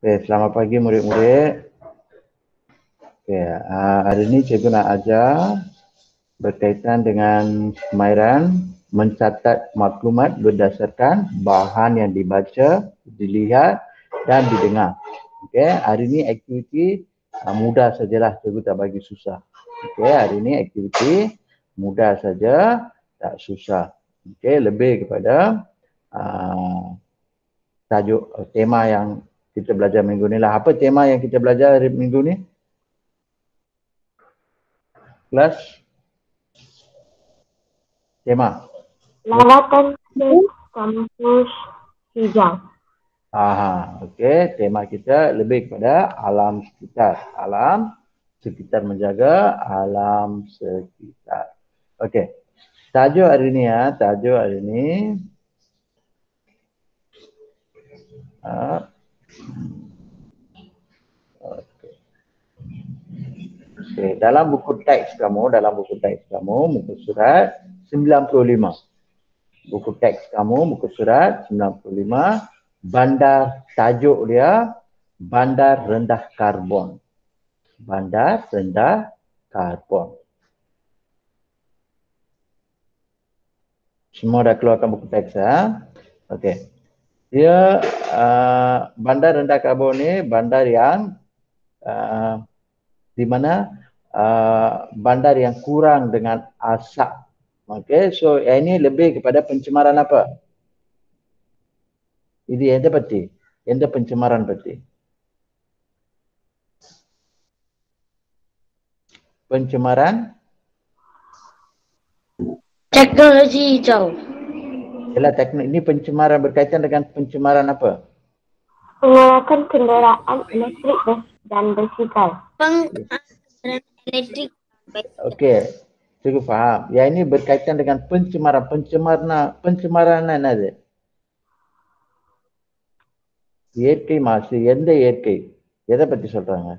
Selamat pagi murid-murid. Hari ini cikgu nak ajar berkaitan dengan kemahiran mencatat maklumat berdasarkan bahan yang dibaca, dilihat dan didengar. Hari ini aktiviti mudah sajalah, cikgu tak bagi susah. Hari ini aktiviti mudah saja, tak susah. Lebih kepada tajuk tema yang kita belajar minggu ni lah. Apa tema yang kita belajar hari minggu ni? Kelas? Tema? Lawatan ke kampus hijau. Tema kita lebih kepada alam sekitar. Alam sekitar, menjaga alam sekitar. Tajuk hari ni tajuk hari ni dalam buku teks kamu, muka surat 95. Buku teks kamu, muka surat 95, tajuk dia bandar rendah karbon. Bandar rendah karbon. Semua dah keluarkan buku teks Dia bandar rendah karbon ni bandar yang di mana bandar yang kurang dengan asap. So ini lebih kepada pencemaran apa? Ini yang peti. Yang pencemaran peti. Pencemaran Teknologi hijau. Ini pencemaran berkaitan dengan pencemaran apa? Menggunakan kenderaan elektrik dan basikal. Penggunaan elektrik. Cikgu faham. Yang ini berkaitan dengan pencemaran. Pencemaran என்னது? இயற்கை மாசு. எந்த இயற்கை? எதை பத்தி சொல்றாங்க?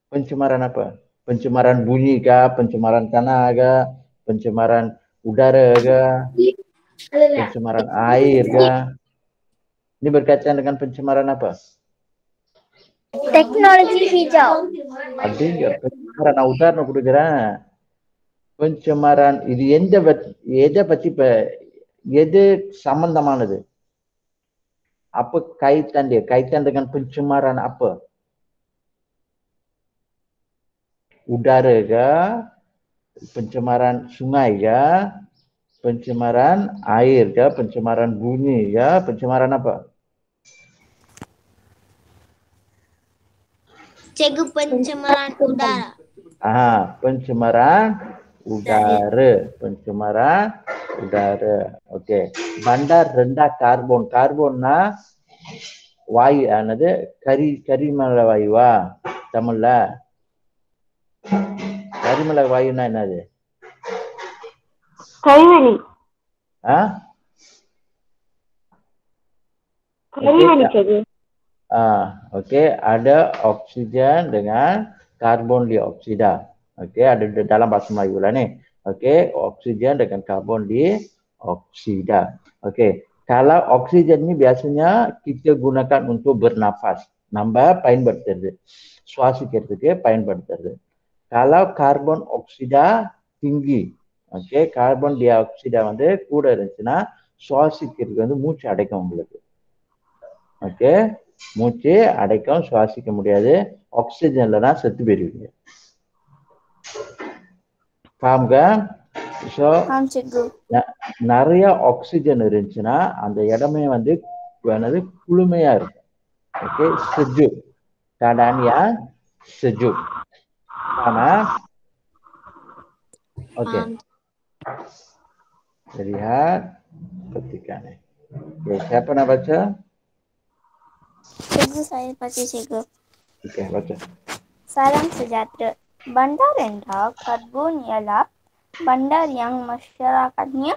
Pencemaran apa? Pencemaran bunyi kah? Pencemaran tanah kah? Pencemaran udara kah? Pencemaran air kah? Ini berkaitan dengan pencemaran apa? Teknologi hijau. Ada pencemaran udara கொடுக்கிறேன். Pencemaran இது எதை பத்தி எது சம்பந்தமானது? Apa kaitan dia? Kaitan dengan pencemaran apa? Udara kah? Pencemaran sungai kah? Pencemaran air kah? Pencemaran bunyi kah? Pencemaran apa? Cikgu, pencemaran udara. Pencemaran udara. Pencemaran udara. Bandar rendah karbon. Karbon வாயு ஆனது கரிமல வாயுவா தமிழ்ல? கரிமல வாயுனா என்னது? Kaiwani. Kaiwani cikgu. Ada oksigen dengan karbon dioksida. Ada dalam bahasa Melayu lah ni. Oksigen dengan karbon dioksida. Kalau oksigen ni biasanya kita gunakan untuk bernafas. நம்ம பயன்படுத்துறது. சுவாசிக்கிறதுக்கு பயன்படுத்துறது. Kalau karbon oksida tinggi, karbon dioksida வந்து கூட இருந்துச்சுன்னா சுவாசிக்கிறதுக்கு வந்து மூச்சு அடைக்கும் உங்களுக்கு. மூச்சு அடைக்கும், சுவாசிக்க முடியாது. ஆக்சிஜன் இல்லைன்னா செத்து போயிருவீங்க. Faham kan? So நிறைய ஆக்சிஜன் இருந்துச்சுன்னா அந்த இடமே வந்து குளுமையா இருக்கும். Sejuk. Keadaan yang sejuk. Panas. Lihat petikannya. Siapa nak baca? Cikgu, saya baca cikgu. Baca. Salam sejahtera. Bandar rendah karbon ialah bandar yang masyarakatnya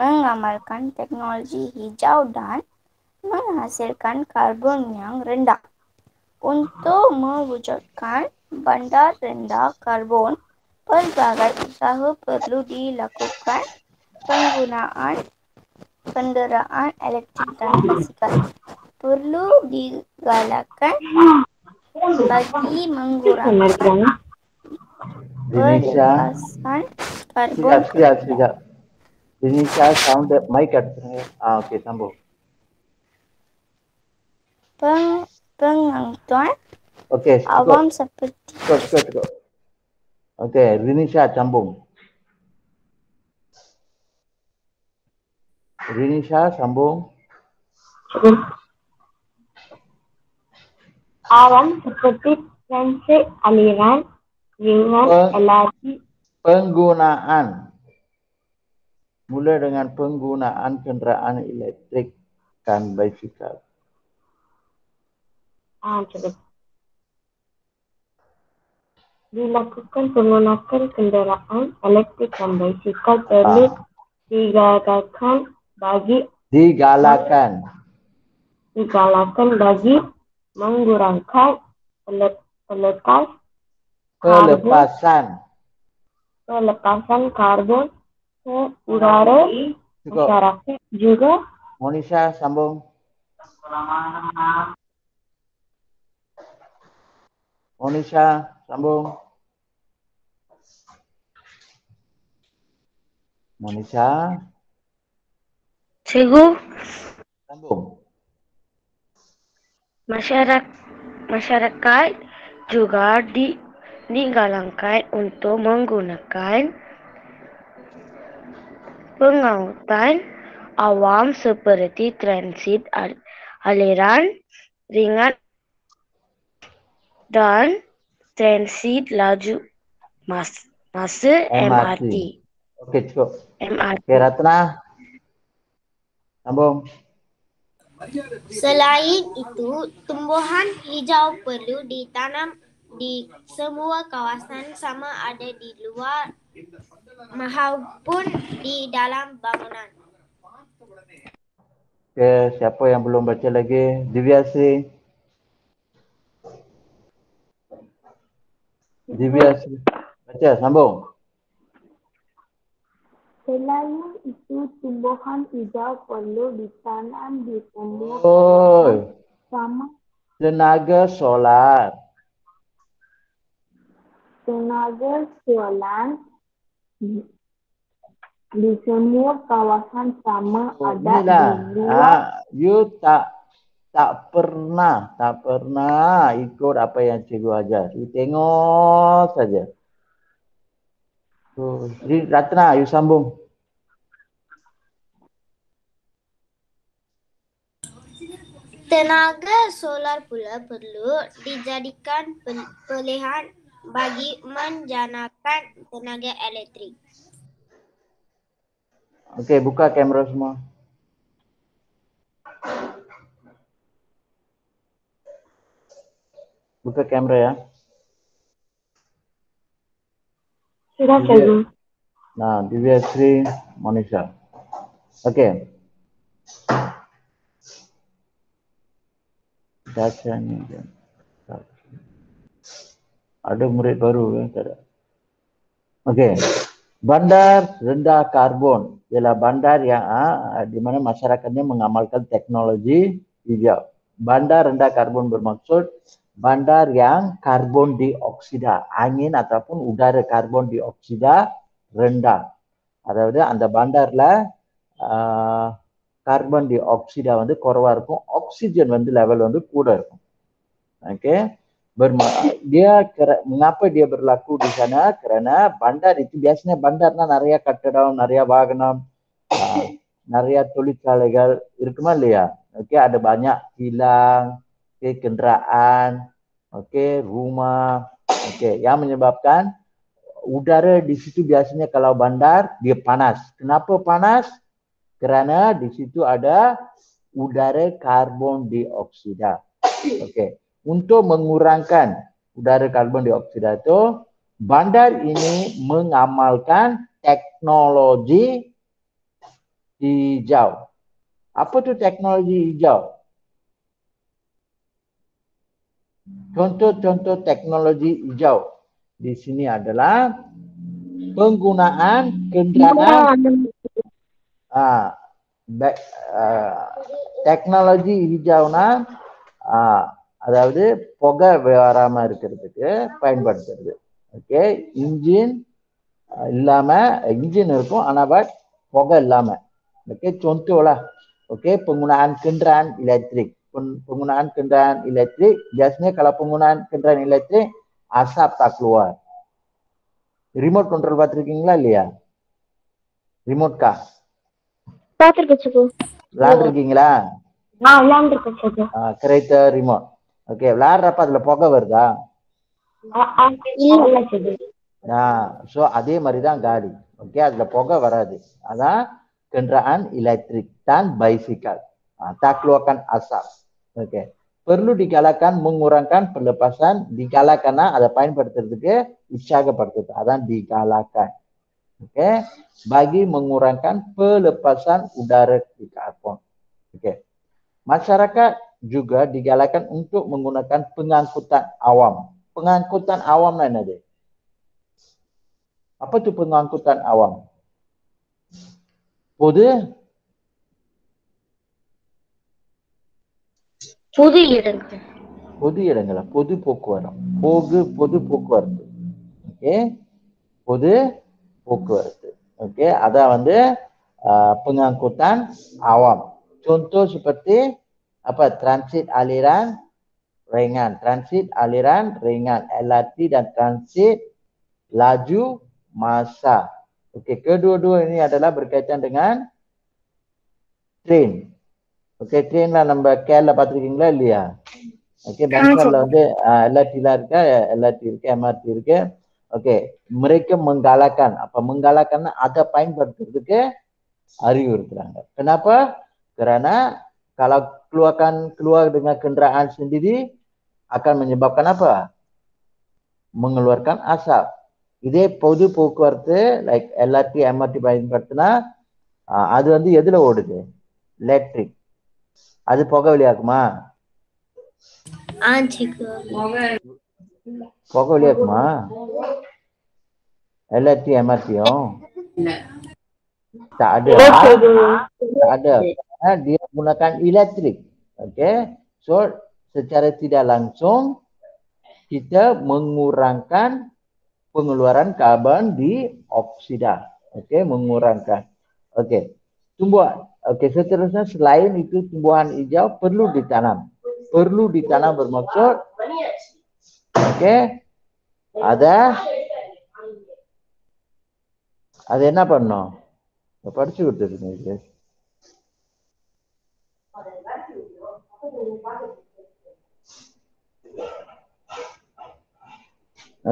mengamalkan teknologi hijau dan menghasilkan karbon yang rendah. Untuk mewujudkan bandar rendah karbon, pelbagai usaha perlu dilakukan. Penggunaan kenderaan elektrik dan basikal perlu digalakan bagi mengurangkan pelepasan karbon. Sekejap. Rinisha sound mic okey, sambung. Pengangkutan Okey, awam seperti cukup. Okey, Rinisha sambung. Rinisha sambung. Awam seperti transit aliran ringan LRT. Penggunaan. Mula dengan penggunaan kenderaan elektrik dan basikal. Cuba. Dilakukan menggunakan kenderaan elektrik dan basikal perlu digalakan bagi mengurangkan pelepasan karbon ke udara. Masyarakat juga. Monisha sambung. Monisha sambung. Monisha Cikgu, sambung. masyarakat juga digalakkan untuk menggunakan pengangkutan awam seperti transit aliran ringan dan transit laju masa MRT. Okey, cukup. Okey, Ratna sambung. Selain itu, tumbuhan hijau perlu ditanam di semua kawasan sama ada di luar maupun di dalam bangunan. Okey, siapa yang belum baca lagi? Divyasri. Baca, sambung. Selain itu, tumbuhan hijau perlu ditanam di semua sama Tenaga solar di semua kawasan sama ada di luar. You tak pernah ikut apa yang cikgu ajar. You tengok saja. Jadi Ratna, you sambung. Tenaga solar pula perlu dijadikan pilihan bagi menjanakan tenaga elektrik. Okey, buka kamera semua. Buka kamera ya. Sudah, cikgu. Nah, Divyasri, Monisha. Okey. Baca ni. Ada murid baru kan? Tak ada. Okey. Bandar rendah karbon ialah bandar yang di mana masyarakatnya mengamalkan teknologi hijau. Bandar rendah karbon bermaksud bandar yang karbon dioksida, angin ataupun udara karbon dioksida rendah. அதாவது அந்த பண்டார்ல carbon tie ஆக்சைடா வந்து குறைவா இருக்கும், ஆக்சிஜன் வந்து லெவல் வந்து கூட இருக்கும். Okey, mengapa dia berlaku di sana? Kerana bandar itu biasanya bandarna நிறைய கட்டடம், நிறைய வாகனம், நிறைய தொழிற்சாலைகள் இருக்குமா இல்லையா? Okey, ada banyak kilang, kenderaan, okey, rumah, okey, yang menyebabkan udara di situ biasanya kalau bandar dia panas. Kenapa panas? Kerana di situ ada udara karbon dioksida. Okey. Untuk mengurangkan udara karbon dioksida itu, bandar ini mengamalkan teknologi hijau. Apa tu teknologi hijau? Contoh-contoh teknologi hijau di sini adalah penggunaan kenderaan teknologi hijau அதாவது புகை வராம இருக்கிறதுக்கு பயன்படுத்துறது. Okay, engine இல்லாம இன்ஜின் இருக்கும் ஆனா பட் புகை இல்லாம. Okey, contohlah. Okey, penggunaan kenderaan elektrik. Penggunaan kenderaan elektrik, biasanya kalau penggunaan kenderaan elektrik, asap tak keluar. Remote control பார்த்திருக்கீங்களா இல்லையா? ரிமோட் கார் பார்த்திருக்கேன் சுகு. விளையாண்டுருக்கீங்களா? விளையாண்டுருக்கேன் சுகு. கிரேட்டா ரிமோட். ஓகே, விளையாடுறப்ப அதுல புகை வருதா? இல்ல சுகு. ஸோ அதே மாதிரி தான் காடி. ஓகே, அதுல புகை வராது. அதான் kenderaan elektrik dan bicycle. Tak keluarkan asap. Okey. Perlu digalakan mengurangkan pelepasan, digalakan ada பயன்படுத்துறதுக்கு உற்சாகப்படுத்துறது. அதான் digalakan. Okey. Bagi mengurangkan pelepasan udara di karbon. Okey. Masyarakat juga digalakan untuk menggunakan pengangkutan awam. Pengangkutan awam mana dia? Apa tu pengangkutan awam? பொது இடங்கள். பொது இடங்களா? பொது போக்குவரத்து. பொது போக்குவரத்து. ஓகே, பொது போக்குவரத்து. Okey, ada வந்து pengangkutan awam. Contoh seperti apa? Transit aliran ringan, LRT dan transit laju massa. Okey, kedua-dua ini adalah berkaitan dengan train. Okey, train lah நம்ம கேரளா பார்த்திருக்கீங்களா இல்லையா? ஓகே, பெங்களூர்ல வந்து LRT-லாம் இருக்கு, LRT இருக்கு, MRT இருக்கு. Okey, mereka menggalakkan. Apa menggalakkan? Ada பயன்படுத்துறதுக்கு அறிவுறுத்துறாங்க. Kenapa? Kerana kalau keluar dengan kenderaan sendiri akan menyebabkan apa? Mengeluarkan asap. இதே பொது போக்குவரத்து லைக் LRT, MRT பயன்படுத்தினா அது வந்து எதுல ஓடுது? எலக்ட்ரிக். அது புகை வெளியாக்குமா? புகை வெளியாக்குமா? LRT, MRT-யும் tak ada. Tak ada. Dia menggunakan elektrik. Okey. So secara tidak langsung kita mengurangkan pengeluaran karbon dioksida. Okey, mengurangkan. Okey. Tumbuhan. Okey, seterusnya selain itu tumbuhan hijau perlu ditanam. Perlu ditanam bermaksud okey, ada என்ன பண்ணோம்? படிச்சு கொடுத்துருக்கீங்க.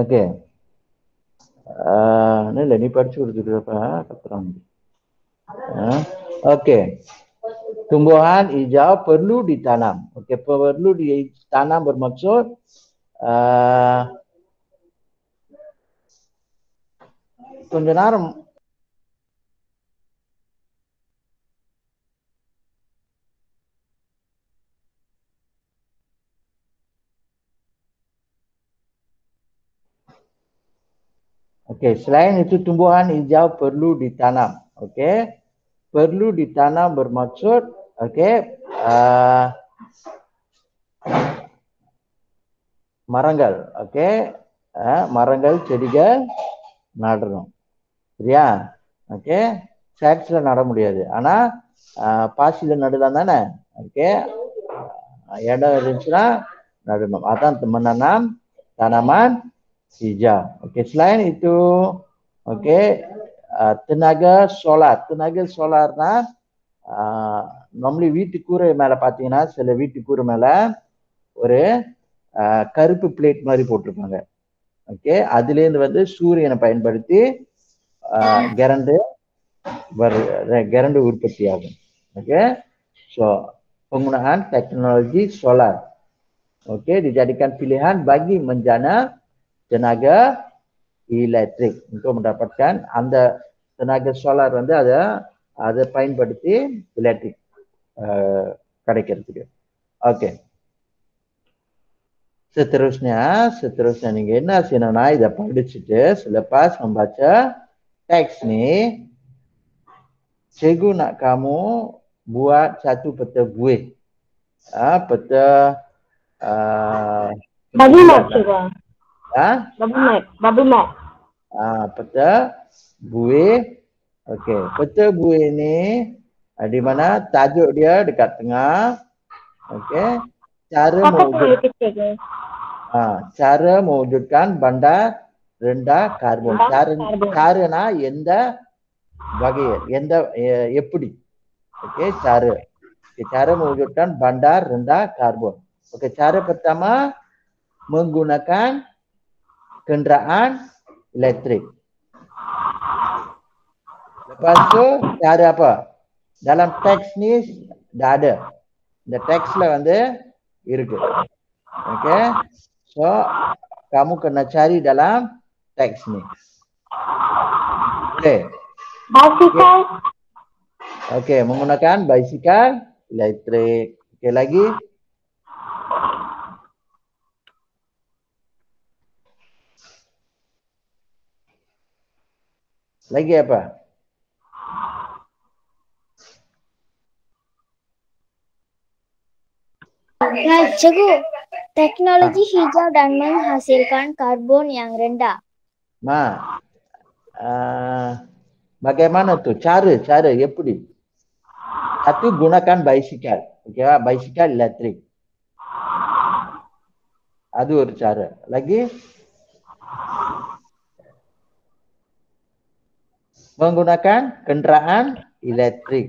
ஓகே, இல்லை நீ படிச்சு கொடுத்துருப்ப கத்துறாங்க. Okey, tumbuhan hijau perlu ditanam. Okey, perlu ditanam bermaksud கொஞ்ச நேரம் Okey, selain itu tumbuhan hijau perlu ditanam. Okey, perlu ditanam bermaksud okey, மரங்கள். ஓகே, மரங்கள் செடிகள் நடணும். சரியா? ஓகே, சாக்ஸ்ல நட முடியாது, ஆனா பாசில நடலாம் தானே. ஓகே, இடம் இருந்துச்சுன்னா நடணும். அதான் menanam tanaman hijau. Okey, selain itu okey, tenaga solar. Tenaga solarனா normally வீட்டு கூரை மேல பாத்தீங்கன்னா சில வீட்டு கூரை மேல ஒரு கருப்பு பிளேட் மாதிரி போட்டிருப்பாங்க. ஓகே, அதுல இருந்து வந்து சூரியனை பயன்படுத்தி கரண்ட் உற்பத்தி ஆகும். Okay, so penggunaan teknologi solar. Okey, dijadikan pilihan bagi menjana tenaga elektrik untuk mendapatkan அந்த tenaga solar வந்து அதை பயன்படுத்தி எலக்ட்ரிக் கிடைக்கிறதுக்கு. ஓகே, seterusnya நீங்க என்ன செய்யணும்னா இதை படிச்சுட்டு selepas membaca teks ni, cikgu nak kamu buat satu peta buih, peta Bubble map juga. Bubble map. Peta buih. Okey, peta buih ni di mana tajuk dia dekat tengah. Okey. Cara mewujudkan bandar rendah karbon. Cara எந்த வகையில் எப்படி? Okey, cara mewujudkan bandar rendah karbon. Okey, cara pertama menggunakan kenderaan elektrik. Lepas tu cara apa? Dalam teks ni dah ada. The textல வந்து இருக்கு. Okey. So kamu kena cari dalam teks ni. Okey. Bicycle. Okey, menggunakan basikal elektrik. Okey, lagi? Lagi apa? Cikgu, teknologi hijau dan menghasilkan karbon yang rendah. Bagaimana tu? Cara எப்படி? Satu, gunakan basikal. Okey, basikal elektrik. அது ஒரு cara. Lagi? Menggunakan kenderaan elektrik.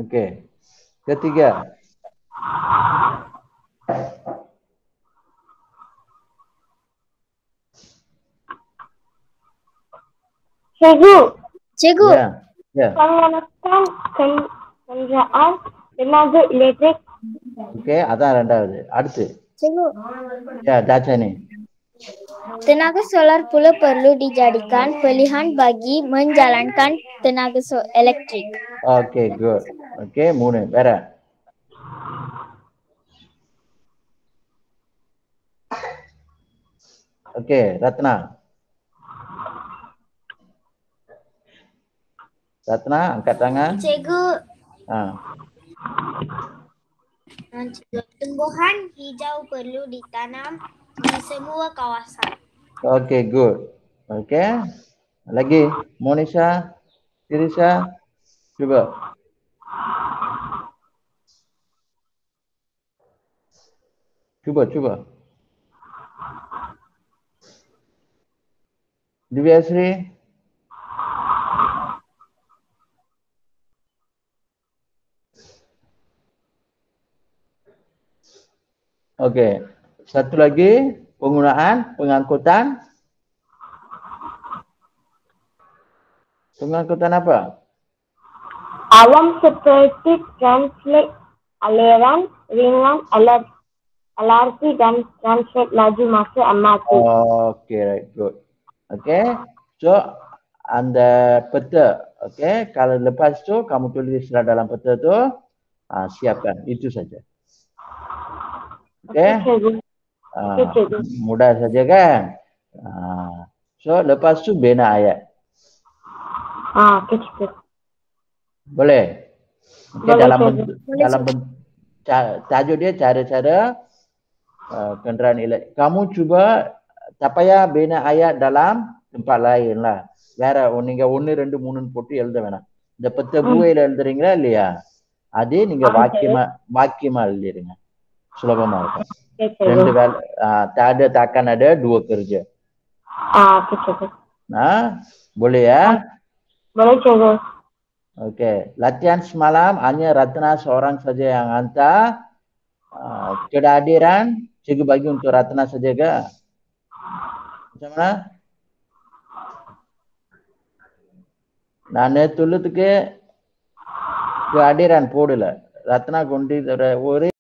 Okey. Ketiga. Cikgu. Ya. Menggunakan kenderaan tenaga elektrik. Okey, aதான் ரெண்டாவது. அடுத்து. Cikgu, Ya, baca ni. tenaga solar pula perlu dijadikan pilihan bagi menjalankan tenaga elektrik. Okey, good. Okey, 3. Vera. Okey, Ratna. Ratna, angkat tangan. Cikgu, tumbuhan hijau perlu ditanam di semua kawasan. Okey, good. Okey. Lagi, Monisha, Tirisha, cuba. Cuba. Divyasri. Okey. Satu lagi, pengangkutan apa? Alam seperti translate aliran ringan LRT dan translate laju masa MRT. Okay, right, good. Okay, so anda peta, okay, kalau lepas tu kamu tulislah dalam peta tu, siapkan, itu saja. Okay, mudah saja kan? So lepas tu bina ayat. Okay. Boleh? Okay, Boleh, dalam tajuk dia cara-cara kenderaan elektrik. Kamu cuba tak payah bina ayat dalam tempat lain lah. வேற நீங்க 1 2 3 போட்டு எழுத வேணாம். இந்த பத்த பூவையில எழுதுறீங்களா இல்லையா, அதே நீங்க வாக்கியமா எழுதிருங்க, சுலபமா இருக்கும். ரெண்டு வேலை takkan ada 2 kerja. Boleh ya? Boleh, cikgu. Okey, latihan semalam hanya Ratna seorang saja yang hantar. Kehadiran cikgu bagi untuk Ratna saja ke? Macam mana? நான் நேத்து உள்ளதுக்கு கehadiran போடல. ரத்னா கொண்டு ஒரே